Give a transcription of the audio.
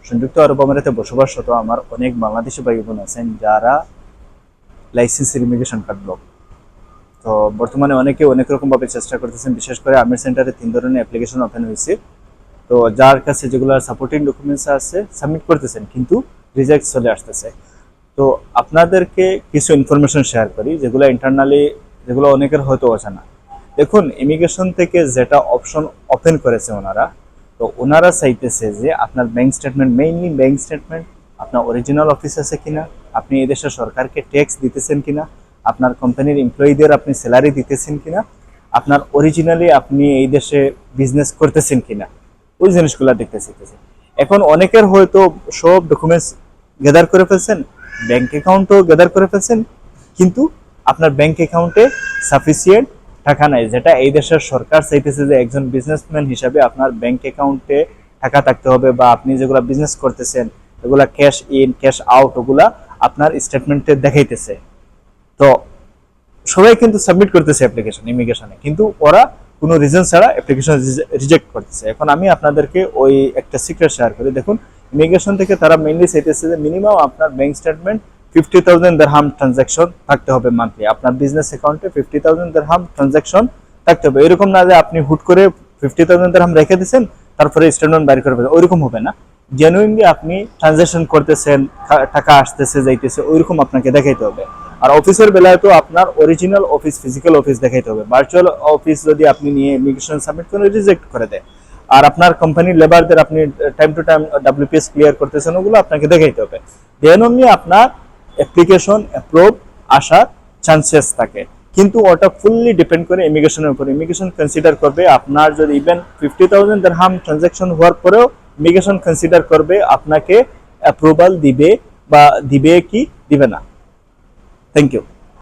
সংযুক্ত আরব আমিরাতে বসবাসরত আমার অনেক বাংলাদেশি ভাই বোন আছেন যারা লাইসেন্সের ইমিগ্রেশন কার্ড ব্লক। তো বর্তমানে অনেকে অনেক রকম ভাবে চেষ্টা করতেছেন, বিশেষ করে আমির সেন্টারে 3 ধরনের অ্যাপ্লিকেশন ওপেন হয়েছে। তো যার কাছে যেগুলো সাপোর্টিং ডকুমেন্টস আছে সাবমিট করতেছেন, কিন্তু রিজেক্ট চলে আসতেছে। তো আপনাদেরকে কিছু ইনফরমেশন শেয়ার করি যেগুলো ইন্টারনালি, যেগুলো অনেকের হয়তো অজানা। দেখুন, ইমিগ্রেশন থেকে যেটা অপশন ওপেন করেছে ওনারা, তো ওনারা চাইতেছে যে আপনার bank statement, mainly bank statement, আপনার অরিজিনাল অফিস আছে কিনা, আপনি এই দেশের সরকারকে ট্যাক্স দিতেছেন কিনা, আপনার কোম্পানির এমপ্লয়ীদের আপনি স্যালারি দিতেছেন কিনা, আপনার অরিজিনালি আপনি এই দেশে বিজনেস করতেছেন কিনা, ওই জিনিসগুলো দেখতে চাইতেছে। এখন অনেকের হয়তো সব ডকুমেন্টস গ্যাদার করে ফেলছেন, ব্যাংক অ্যাকাউন্টও গ্যাদার করে ফেলছেন, কিন্তু আপনার ব্যাংক অ্যাকাউন্টে সাফিসিয়েন্ট টাকা নাই, যেটা এই দেশের সরকার চাইতেছে যে একজন বিজনেসম্যান হিসাবে আপনার ব্যাংক অ্যাকাউন্টে টাকা থাকতে হবে, বা আপনি যেগুলো বিজনেস করতেছেন এগুলা ক্যাশ ইন ক্যাশ আউট ওগুলা আপনার স্টেটমেন্টে দেখাইতেছে। তো সবাই কিন্তু সাবমিট করতেছে অ্যাপ্লিকেশন ইমিগ্রেশনে, কিন্তু ওরা কোনো রিজন ছাড়া অ্যাপ্লিকেশন রিজেক্ট করতেছে। এখন আমি আপনাদেরকে ওই একটা সিক্রেট শেয়ার করি। দেখুন, ইমিগ্রেশন থেকে তারা মেইনলি চাইতেছে যে মিনিমাম আপনার ব্যাংক স্টেটমেন্ট 50,000 দিরহাম ট্রানজাকশন থাকতে হবে মান্থলি, আপনার বিজনেস অ্যাকাউন্টে 50,000 দিরহাম ট্রানজাকশন থাকতে হবে। এরকম না যে আপনি হুট করে 50,000 দিরহাম রেখে দিচ্ছেন তারপরে স্টেটমেন্ট বাইর করে ফেলেন, ওইরকম হবে না। জেনুইনলি আপনি ট্রানজাকশন করতেছেন, টাকা আসতেছে যাইতেছে, ওইরকম আপনাকে দেখাইতে হবে। আর অফিসের বেলায় তো আপনার অরিজিনাল অফিস, ফিজিক্যাল অফিস দেখাইতে হবে। ভার্চুয়াল অফিস যদি আপনি নিয়ে ইমিগ্রেশন সাবমিট করে রিজেক্ট করে দেয়, আর আপনার কোম্পানির লেবারদের আপনি time to time WPS clear করতেছেন, ওগুলো আপনাকে দেখাইতে হবে। দেন অনলি আপনার অ্যাপ্লিকেশন অ্যাপ্রুভ আসার চান্সেস থাকে। কিন্তু ওটা ফুললি ডিপেন্ড করে ইমিগ্রেশনের উপর। ইমিগ্রেশন কনসিডার করবে আপনার যদি ইভেন 50,000 দিরহাম ট্রানজাকশন হওয়ার পরেও ইমিগ্রেশন কনসিডার করবে আপনাকে অ্যাপ্রুভাল দিবে বা দিবে কি দিবে না। Thank you.